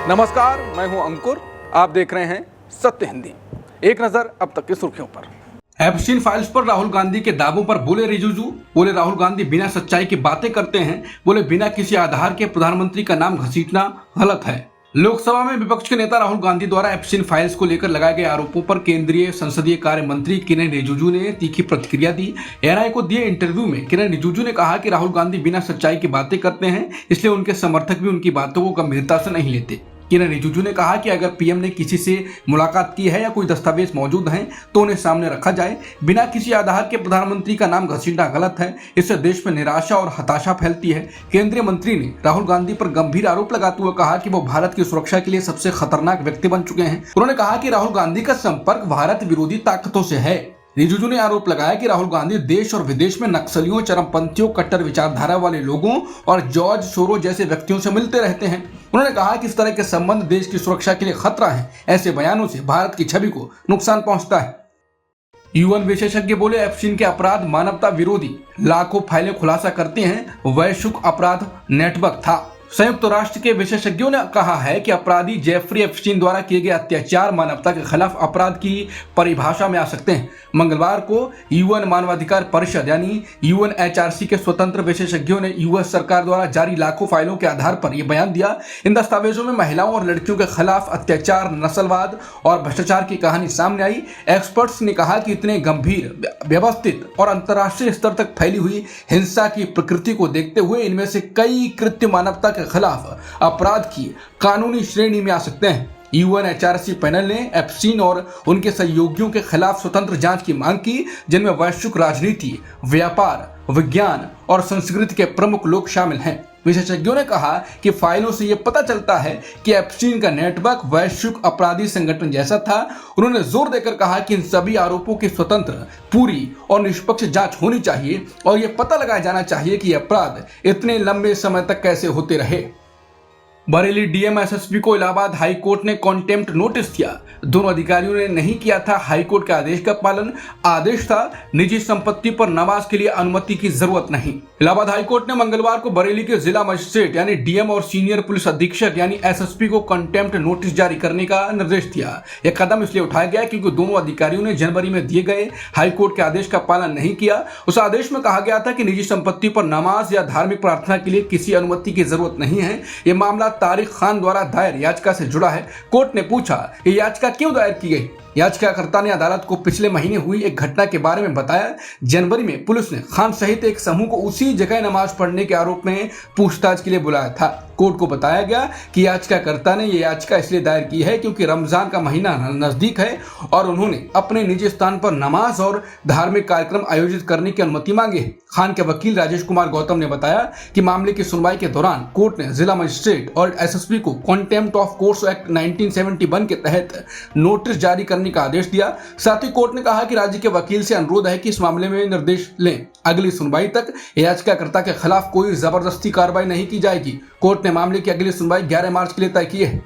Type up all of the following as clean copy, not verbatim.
नमस्कार, मैं हूं अंकुर। आप देख रहे हैं सत्य हिंदी। एक नजर अब तक की सुर्खियों पर। एप्स्टीन फाइल्स पर राहुल गांधी के दावों पर बोले रिजिजू। बोले राहुल गांधी बिना सच्चाई की बातें करते हैं। बोले बिना किसी आधार के प्रधानमंत्री का नाम घसीटना गलत है। लोकसभा में विपक्ष के नेता राहुल गांधी द्वारा एप्स्टीन फाइल्स को लेकर लगाए गए आरोपों पर केंद्रीय संसदीय कार्य मंत्री किरेन रिजिजू ने तीखी प्रतिक्रिया दी। एएनआई को दिए इंटरव्यू में किरेन रिजिजू ने कहा कि राहुल गांधी बिना सच्चाई की बातें करते हैं, इसलिए उनके समर्थक भी उनकी बातों को गंभीरता से नहीं लेते। किरेन रिजिजू ने कहा कि अगर पीएम ने किसी से मुलाकात की है या कोई दस्तावेज मौजूद हैं तो उन्हें सामने रखा जाए। बिना किसी आधार के प्रधानमंत्री का नाम घसीटना गलत है। इससे देश में निराशा और हताशा फैलती है। केंद्रीय मंत्री ने राहुल गांधी पर गंभीर आरोप लगाते हुए कहा कि वो भारत की सुरक्षा के लिए सबसे खतरनाक व्यक्ति बन चुके हैं। उन्होंने कहा कि राहुल गांधी का संपर्क भारत विरोधी ताकतों से है। रिजिजू ने आरोप लगाया कि राहुल गांधी देश और विदेश में नक्सलियों, चरमपंथियों, कट्टर विचारधारा वाले लोगों और जॉर्ज सोरो जैसे व्यक्तियों से मिलते रहते हैं। उन्होंने कहा कि इस तरह के संबंध देश की सुरक्षा के लिए खतरा है। ऐसे बयानों से भारत की छवि को नुकसान पहुंचता है। यूएन विशेषज्ञ बोले एप्स्टीन के अपराध मानवता विरोधी, लाखों फाइलें खुलासा करते हैं, वैश्विक अपराध नेटवर्क था। संयुक्त राष्ट्र के विशेषज्ञों ने कहा है कि अपराधी जेफरी एप्स्टीन द्वारा किए गए अत्याचार मानवता के खिलाफ अपराध की परिभाषा में आ सकते हैं। मंगलवार को यूएन मानवाधिकार परिषद यानी यूएनएचआरसी के स्वतंत्र विशेषज्ञों ने यूएस सरकार द्वारा जारी लाखों फाइलों के आधार पर यह बयान दिया। इन दस्तावेजों में महिलाओं और लड़कियों के खिलाफ अत्याचार, नस्लवाद और भ्रष्टाचार की कहानी सामने आई। एक्सपर्ट्स ने कहा कि इतने गंभीर, व्यवस्थित और अंतर्राष्ट्रीय स्तर तक फैली हुई हिंसा की प्रकृति को देखते हुए इनमें से कई कृत्य मानवता के खिलाफ अपराध की कानूनी श्रेणी में आ सकते हैं। यूएनएचआरसी पैनल ने एप्स्टीन और उनके सहयोगियों के खिलाफ स्वतंत्र जांच की मांग की, जिनमें वैश्विक राजनीति, व्यापार, विज्ञान और संस्कृति के प्रमुख लोग शामिल हैं। विशेषज्ञों ने कहा कि फाइलों से यह पता चलता है कि एप्स्टीन का नेटवर्क वैश्विक अपराधी संगठन जैसा था। उन्होंने जोर देकर कहा कि इन सभी आरोपों की स्वतंत्र, पूरी और निष्पक्ष जांच होनी चाहिए और यह पता लगाया जाना चाहिए कि अपराध इतने लंबे समय तक कैसे होते रहे। बरेली डीएम एसएसपी को इलाहाबाद हाई कोर्ट ने कॉन्टेम्प्ट नोटिस दिया। दोनों अधिकारियों ने नहीं किया था हाई कोर्ट के आदेश का पालन। आदेश था निजी संपत्ति पर नमाज के लिए अनुमति की जरूरत नहीं। इलाहाबाद हाई कोर्ट ने मंगलवार को बरेली के जिला मजिस्ट्रेट यानी डीएम और सीनियर पुलिस अधीक्षक यानी एसएसपी को कॉन्टेम्प्ट नोटिस जारी करने का निर्देश दिया। यह कदम इसलिए उठाया गया क्योंकि दोनों अधिकारियों ने जनवरी में दिए गए हाई कोर्ट के आदेश का पालन नहीं किया। उस आदेश में कहा गया था कि निजी संपत्ति पर नमाज या धार्मिक प्रार्थना के लिए किसी अनुमति की जरूरत नहीं है। यह मामला तारिक खान द्वारा दायर याचिका से जुड़ा है। कोर्ट ने पूछा ये याचिका क्यों दायर की गई। याचिकाकर्ता ने अदालत को पिछले महीने हुई एक घटना के बारे में बताया। जनवरी में पुलिस ने खान सहित एक समूह को उसी जगह नमाज पढ़ने के आरोप में पूछताछ के लिए बुलाया था। कोर्ट को बताया गया कि याचिकाकर्ता ने यह याचिका इसलिए दायर की है क्योंकि रमजान का महीना नजदीक है और उन्होंने अपने निजी स्थान पर नमाज और धार्मिक कार्यक्रम आयोजित करने की अनुमति मांगी है। खान के वकील राजेश कुमार गौतम ने बताया कि मामले की सुनवाई के दौरान कोर्ट ने जिला मजिस्ट्रेट और एसएसपी को कॉन्टेम्प्ट ऑफ कोर्ट एक्ट 1971 के तहत नोटिस जारी करने का आदेश दिया। साथ ही कोर्ट ने कहा कि राज्य के वकील से अनुरोध है कि इस मामले में निर्देश लें। अगली सुनवाई तक याचिकाकर्ता के खिलाफ कोई जबरदस्ती कार्रवाई नहीं की जाएगी। कोर्ट ने मामले की अगली सुनवाई 11 मार्च के लिए तय की है।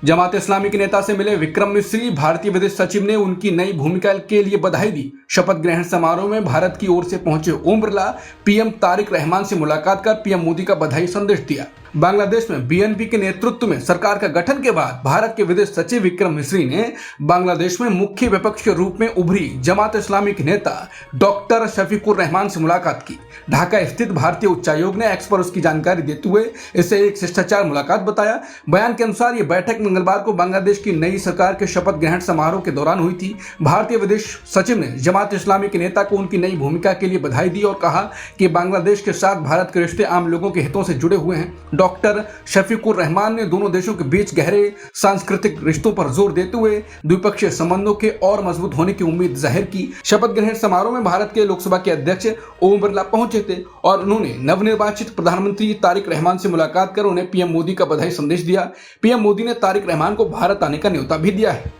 जमात इस्लामी के नेता से मिले विक्रम मिस्री। भारतीय विदेश सचिव ने उनकी नई भूमिका के लिए बधाई दी। शपथ ग्रहण समारोह में भारत की ओर से पहुंचे ओम बिरला पीएम तारिक रहमान से मुलाकात कर पीएम मोदी का बधाई संदेश दिया। बांग्लादेश में बीएनपी के नेतृत्व में सरकार का गठन के बाद भारत के विदेश सचिव विक्रम मिस्री ने बांग्लादेश में मुख्य विपक्ष के रूप में उभरी जमात इस्लामी के नेता डॉक्टर शफीकुर रहमान से मुलाकात की। ढाका स्थित भारतीय उच्चायोग ने एक्स पर उसकी जानकारी देते हुए इसे एक शिष्टाचार मुलाकात बताया। बयान के अनुसार ये बैठक मंगलवार को बांग्लादेश की नई सरकार के शपथ ग्रहण समारोह के दौरान हुई थी। भारतीय विदेश सचिव ने जमात इस्लामी के नेता को उनकी नई भूमिका के लिए बधाई दी और कहा कि बांग्लादेश के साथ भारत के रिश्ते आम लोगों के हितों से जुड़े हुए हैं। डॉक्टर शफीकुर रहमान ने दोनों देशों के बीच गहरे सांस्कृतिक रिश्तों पर जोर देते हुए द्विपक्षीय संबंधों के और मजबूत होने की उम्मीद जाहिर की। शपथ ग्रहण समारोह में भारत के लोकसभा के अध्यक्ष ओम बिरला पहुंचे थे और उन्होंने नवनिर्वाचित प्रधानमंत्री तारिक रहमान से मुलाकात कर उन्हें पीएम मोदी का बधाई संदेश दिया। पीएम मोदी ने तारिक रहमान को भारत आने का न्योता भी दिया है।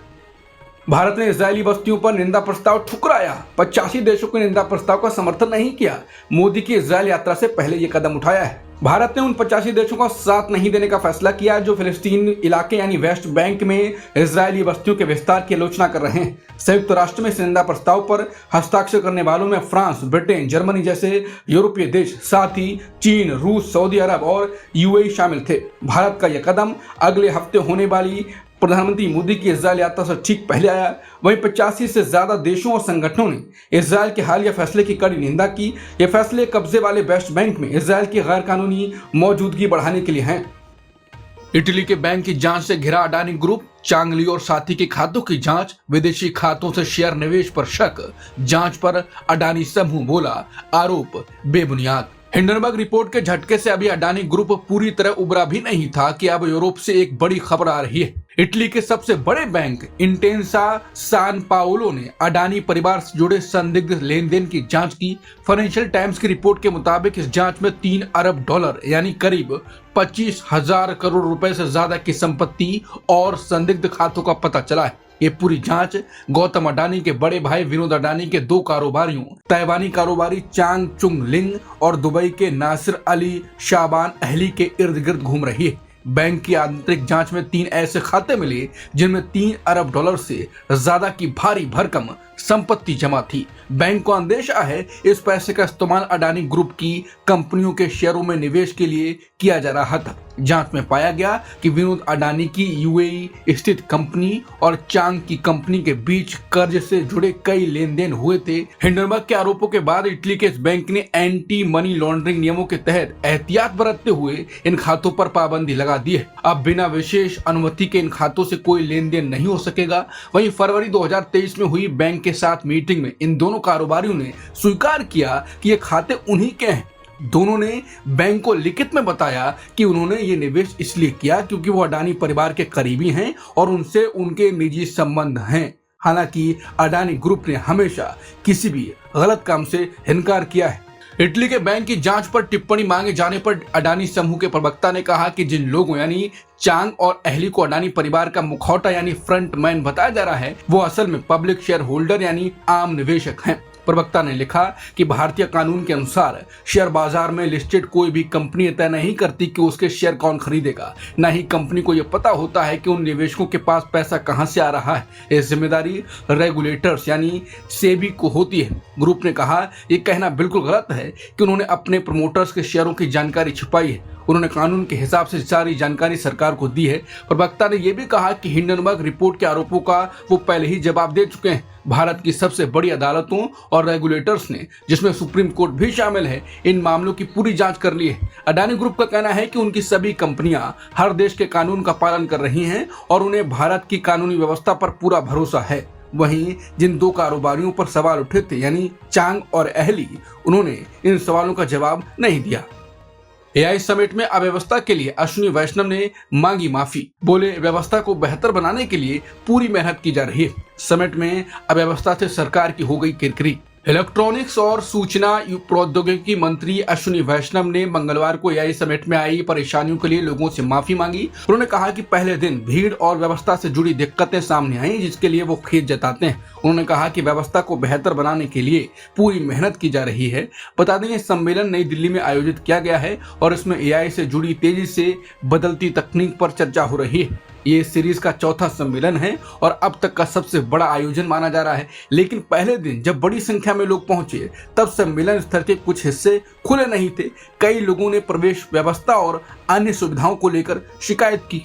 भारत ने इजरायली बस्तियों पर निंदा प्रस्ताव ठुकराया। 85 देशों के निंदा प्रस्ताव का समर्थन नहीं किया। मोदी की इजरायल यात्रा से पहले यह कदम उठाया है। भारत ने उन 85 देशों का साथ नहीं देने का फैसला किया जो फिलिस्तीन इलाके यानी वेस्ट बैंक में इजरायली बस्तियों के विस्तार की आलोचना कर रहे हैं। संयुक्त राष्ट्र में निंदा प्रस्ताव पर हस्ताक्षर करने वालों में फ्रांस, ब्रिटेन, जर्मनी जैसे यूरोपीय देश, साथ ही चीन, रूस, सऊदी अरब और यूएई शामिल थे। भारत का यह कदम अगले हफ्ते होने वाली प्रधानमंत्री मोदी की इजरायल यात्रा से ठीक पहले आया। वहीं 85 से ज्यादा देशों और संगठनों ने इजरायल के हालिया फैसले की कड़ी निंदा की। ये फैसले कब्जे वाले वेस्ट बैंक में इजरायल की गैर कानूनी मौजूदगी बढ़ाने के लिए हैं। इटली के बैंक की जांच से घिरा अडानी ग्रुप, चांगली और साथी के खातों की जांच, विदेशी खातों से शेयर निवेश पर शक, जांच पर अडानी समूह बोला आरोप बेबुनियाद। हिंडनबर्ग रिपोर्ट के झटके से अभी अडानी ग्रुप पूरी तरह उबरा भी नहीं था कि अब यूरोप से एक बड़ी खबर आ रही है। इटली के सबसे बड़े बैंक इंटेंसा सान पाओलो ने अडानी परिवार से जुड़े संदिग्ध लेन देन की जांच की। फाइनेंशियल टाइम्स की रिपोर्ट के मुताबिक इस जांच में 3 अरब डॉलर यानी करीब 25,000 करोड़ रुपए से ज्यादा की संपत्ति और संदिग्ध खातों का पता चला है। ये पूरी जांच गौतम अडानी के बड़े भाई विनोद अडानी के 2 कारोबारियों, ताइवानी कारोबारी चांग चुंग लिंग और दुबई के नासिर अली शाबान अहली के इर्द गिर्द घूम रही है। बैंक की आंतरिक जांच में 3 ऐसे खाते मिले जिनमें 3 अरब डॉलर से ज्यादा की भारी भरकम संपत्ति जमा थी। बैंक को अंदेशा है इस पैसे का इस्तेमाल अडानी ग्रुप की कंपनियों के शेयरों में निवेश के लिए किया जा रहा था। जांच में पाया गया कि विनोद अडानी की यूएई स्थित कंपनी और चांग की कंपनी के बीच कर्ज से जुड़े कई लेन देन हुए थे। हिंडनबर्ग के आरोपों के बाद इटली के इस बैंक ने एंटी मनी लॉन्ड्रिंग नियमों के तहत एहतियात बरतते हुए इन खातों पर पाबंदी लगा दी है। अब बिना विशेष अनुमति के इन खातों से कोई लेन देन नहीं हो सकेगा। वहीं फरवरी 2023 में हुई बैंक के साथ मीटिंग में इन दोनों कारोबारियों ने स्वीकार किया कि ये खाते उन्हीं के हैं। दोनों ने बैंक को लिखित में बताया कि उन्होंने ये निवेश इसलिए किया क्योंकि वो अडानी परिवार के करीबी हैं और उनसे उनके निजी संबंध हैं। हालांकि अडानी ग्रुप ने हमेशा किसी भी गलत काम से इनकार किया है। इटली के बैंक की जांच पर टिप्पणी मांगे जाने पर अडानी समूह के प्रवक्ता ने कहा कि जिन लोगों यानी चांग और अहली को अडानी परिवार का मुखौटा यानी फ्रंट मैन बताया जा रहा है वो असल में पब्लिक शेयर होल्डर यानी आम निवेशक हैं। प्रवक्ता ने लिखा कि भारतीय कानून के अनुसार शेयर बाजार में लिस्टेड कोई भी कंपनी तय नहीं करती कि उसके शेयर कौन खरीदेगा। न ही कंपनी को यह पता होता है कि उन निवेशकों के पास पैसा कहां से आ रहा है। ये जिम्मेदारी रेगुलेटर्स यानी सेबी को होती है। ग्रुप ने कहा यह कहना बिल्कुल गलत है कि उन्होंने अपने प्रमोटर्स के शेयरों की जानकारी छिपाई है। उन्होंने कानून के हिसाब से सारी जानकारी सरकार को दी है। प्रवक्ता ने यह भी कहा कि हिंडनबर्ग रिपोर्ट के आरोपों का वो पहले ही जवाब दे चुके हैं। भारत की सबसे बड़ी अदालतों और रेगुलेटर्स ने, जिसमें सुप्रीम कोर्ट भी शामिल है, इन मामलों की पूरी जांच कर ली है। अडानी ग्रुप का कहना है कि उनकी सभी कंपनियां हर देश के कानून का पालन कर रही हैं और उन्हें भारत की कानूनी व्यवस्था पर पूरा भरोसा है। वहीं जिन 2 कारोबारियों पर सवाल उठे थे यानी चांग और अहली, उन्होंने इन सवालों का जवाब नहीं दिया। एआई समिट में अव्यवस्था के लिए अश्विनी वैष्णव ने मांगी माफी। बोले व्यवस्था को बेहतर बनाने के लिए पूरी मेहनत की जा रही है। समिट में अव्यवस्था से सरकार की हो गई किरकिरी। इलेक्ट्रॉनिक्स और सूचना प्रौद्योगिकी मंत्री अश्विनी वैष्णव ने मंगलवार को एआई समिट में आई परेशानियों के लिए लोगों से माफी मांगी। उन्होंने कहा कि पहले दिन भीड़ और व्यवस्था से जुड़ी दिक्कतें सामने आई जिसके लिए वो खेद जताते हैं। उन्होंने कहा कि व्यवस्था को बेहतर बनाने के लिए पूरी मेहनत की जा रही है। बता दें, सम्मेलन नई दिल्ली में आयोजित किया गया है और इसमें एआई से जुड़ी तेजी से बदलती तकनीक पर चर्चा हो रही है। ये सीरीज का 4था सम्मेलन है और अब तक का सबसे बड़ा आयोजन माना जा रहा है। लेकिन पहले दिन जब बड़ी संख्या में लोग पहुंचे तब सम्मेलन स्थल के कुछ हिस्से खुले नहीं थे। कई लोगों ने प्रवेश व्यवस्था और अन्य सुविधाओं को लेकर शिकायत की।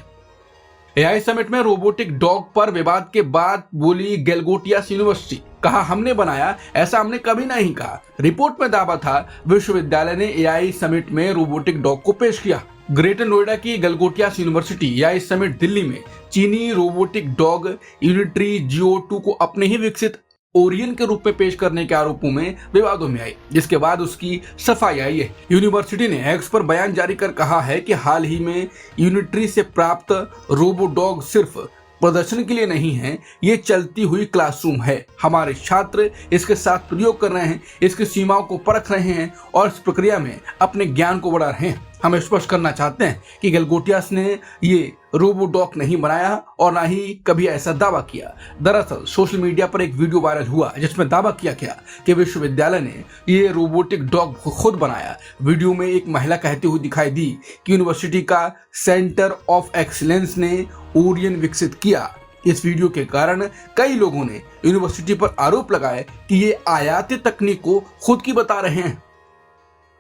एआई समिट में रोबोटिक डॉग पर विवाद के बाद बोली गलगोटिया यूनिवर्सिटी। कहा हमने बनाया, ऐसा हमने कभी नहीं कहा। रिपोर्ट में दावा था विश्वविद्यालय ने एआई समिट में रोबोटिक डॉग को पेश किया। ग्रेटर नोएडा की Galgotia university AI summit Delhi में चीनी रोबोटिक डॉग यूनिट्री GO2 को अपने ही विकसित ओरियन के रूप में पेश करने के आरोपों में विवादों में आई, जिसके बाद उसकी सफाई आई है। यूनिवर्सिटी ने एक्स पर बयान जारी कर कहा है कि हाल ही में यूनिट्री से प्राप्त रोबो डॉग सिर्फ प्रदर्शन के लिए नहीं है, ये चलती हुई क्लासरूम है। हमारे छात्र इसके साथ प्रयोग कर रहे हैं, इसकी सीमाओं को परख रहे हैं और इस प्रक्रिया में अपने ज्ञान को बढ़ा रहे हैं। हम स्पष्ट करना चाहते हैं कि गलगोटियास ने ये रोबोडॉक नहीं बनाया और ना ही कभी ऐसा दावा किया। दरअसल सोशल मीडिया पर एक वीडियो वायरल हुआ जिसमें दावा किया गया कि विश्वविद्यालय ने ये रोबोटिक डॉग खुद बनाया। वीडियो में एक महिला कहती हुई दिखाई दी कि यूनिवर्सिटी का सेंटर ऑफ एक्सीलेंस ने ओरियन विकसित किया। इस वीडियो के कारण कई लोगों ने यूनिवर्सिटी पर आरोप लगाए कि ये आयाती तकनीक को खुद की बता रहे हैं।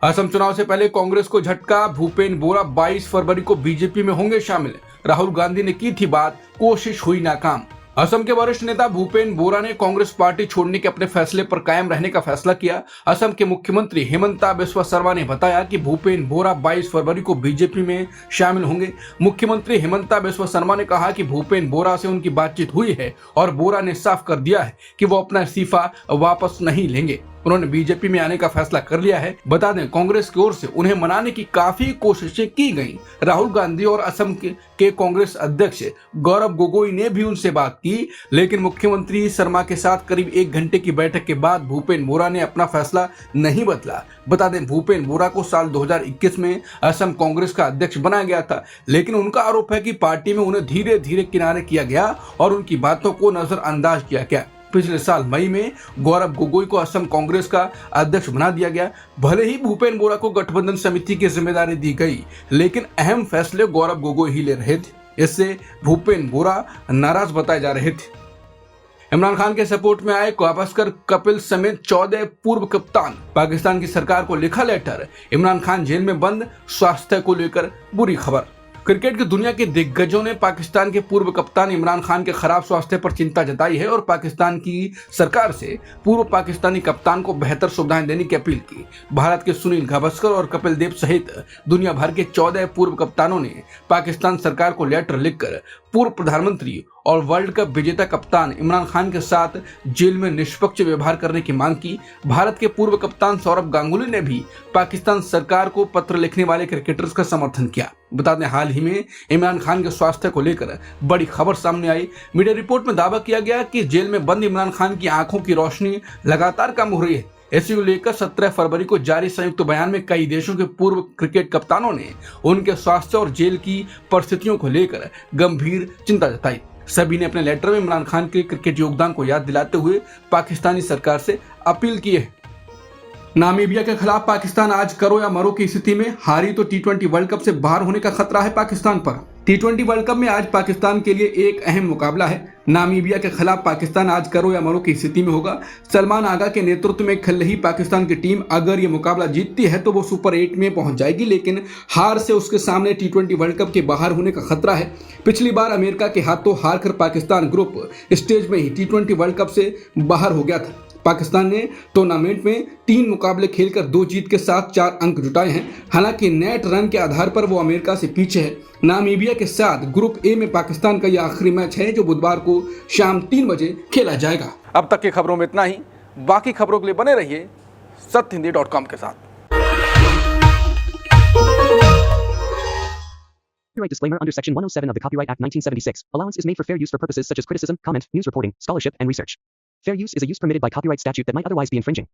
असम चुनाव से पहले कांग्रेस को झटका, भूपेन बोरा 22 फरवरी को बीजेपी में होंगे शामिल। राहुल गांधी ने की थी बात, कोशिश हुई नाकाम। असम के वरिष्ठ नेता भूपेन बोरा ने कांग्रेस पार्टी छोड़ने के अपने फैसले पर कायम रहने का फैसला किया। असम के मुख्यमंत्री हिमंता बिस्वा शर्मा ने बताया कि भूपेन बोरा 22 फरवरी को बीजेपी में शामिल होंगे। मुख्यमंत्री हिमंता बिस्वा शर्मा ने कहा कि भूपेन बोरा से उनकी बातचीत हुई है और बोरा ने साफ कर दिया है कि वो अपना इस्तीफा वापस नहीं लेंगे। उन्होंने बीजेपी में आने का फैसला कर लिया है। बता दें, कांग्रेस की ओर से उन्हें मनाने की काफी कोशिशें की गईं। राहुल गांधी और असम के कांग्रेस अध्यक्ष गौरव गोगोई ने भी उनसे बात की, लेकिन मुख्यमंत्री शर्मा के साथ करीब 1 घंटे की बैठक के बाद भूपेन बोरा ने अपना फैसला नहीं बदला। बता दें, भूपेन बोरा को साल 2021 में असम कांग्रेस का अध्यक्ष बनाया गया था, लेकिन उनका आरोप है कि पार्टी में उन्हें धीरे धीरे किनारे किया गया और उनकी बातों को नजरअंदाज किया गया। पिछले साल मई में गौरव गोगोई को असम कांग्रेस का अध्यक्ष बना दिया गया। भले ही भूपेन बोरा को गठबंधन समिति की जिम्मेदारी दी गई, लेकिन अहम फैसले गौरव गोगोई ही ले रहे थे। इससे भूपेन बोरा नाराज बताए जा रहे थे। इमरान खान के सपोर्ट में आए गावस्कर, कपिल समेत 14 पूर्व कप्तान। पाकिस्तान की सरकार को लिखा लेटर, इमरान खान जेल में बंद, स्वास्थ्य को लेकर बुरी खबर। क्रिकेट की दुनिया के दिग्गजों ने पाकिस्तान के पूर्व कप्तान इमरान खान के खराब स्वास्थ्य पर चिंता जताई है और पाकिस्तान की सरकार से पूर्व पाकिस्तानी कप्तान को बेहतर सुविधाएं देने की अपील की। भारत के सुनील गावस्कर और कपिल देव सहित दुनिया भर के 14 पूर्व कप्तानों ने पाकिस्तान सरकार को लेटर लिखकर पूर्व प्रधानमंत्री और वर्ल्ड कप विजेता कप्तान इमरान खान के साथ जेल में निष्पक्ष व्यवहार करने की मांग की। भारत के पूर्व कप्तान सौरभ गांगुली ने भी पाकिस्तान सरकार को पत्र लिखने वाले क्रिकेटर्स का समर्थन किया। बता दें, हाल ही में इमरान खान के स्वास्थ्य को लेकर बड़ी खबर सामने आई। मीडिया रिपोर्ट में दावा किया गया कि जेल में बंद इमरान खान की आंखों की रोशनी लगातार कम हो रही है। इसी को लेकर 17 फरवरी को जारी संयुक्त बयान में कई देशों के पूर्व क्रिकेट कप्तानों ने उनके स्वास्थ्य और जेल की परिस्थितियों को लेकर गंभीर चिंता जताई। सभी ने अपने लेटर में इमरान खान के क्रिकेट योगदान को याद दिलाते हुए पाकिस्तानी सरकार से अपील की है। नामीबिया के खिलाफ पाकिस्तान आज करो या मरो की स्थिति में, हारी तो T20 वर्ल्ड कप से बाहर होने का खतरा है पाकिस्तान पर। T20 वर्ल्ड कप में आज पाकिस्तान के लिए एक अहम मुकाबला है। नामीबिया के खिलाफ पाकिस्तान आज करो या मरो की स्थिति में होगा। सलमान आगा के नेतृत्व में खेल रही पाकिस्तान की टीम अगर ये मुकाबला जीतती है तो वो सुपर 8 में पहुंच जाएगी, लेकिन हार से उसके सामने T20 वर्ल्ड कप के बाहर होने का खतरा है। पिछली बार अमेरिका के हाथों हारकर पाकिस्तान ग्रुप स्टेज में ही T20 वर्ल्ड कप से बाहर हो गया था। पाकिस्तान ने टूर्नामेंट में 3 मुकाबले खेलकर 2 जीत के साथ 4 अंक जुटाए हैं। हालांकि नेट रन के आधार पर वो अमेरिका से पीछे है। नामीबिया के साथ ग्रुप ए में पाकिस्तान का यह आखिरी मैच है जो बुधवार को शाम 3 बजे खेला जाएगा। अब तक की खबरों में इतना ही। बाकी खबरों के लिए बने रहिए satyhindi.com के साथ। Copyright disclaimer under Section 107 of the Copyright Act 1976. Allowance is made for fair use for purposes such as criticism, comment, news reporting, scholarship, and research. Fair use is a use permitted by copyright statute that might otherwise be infringing.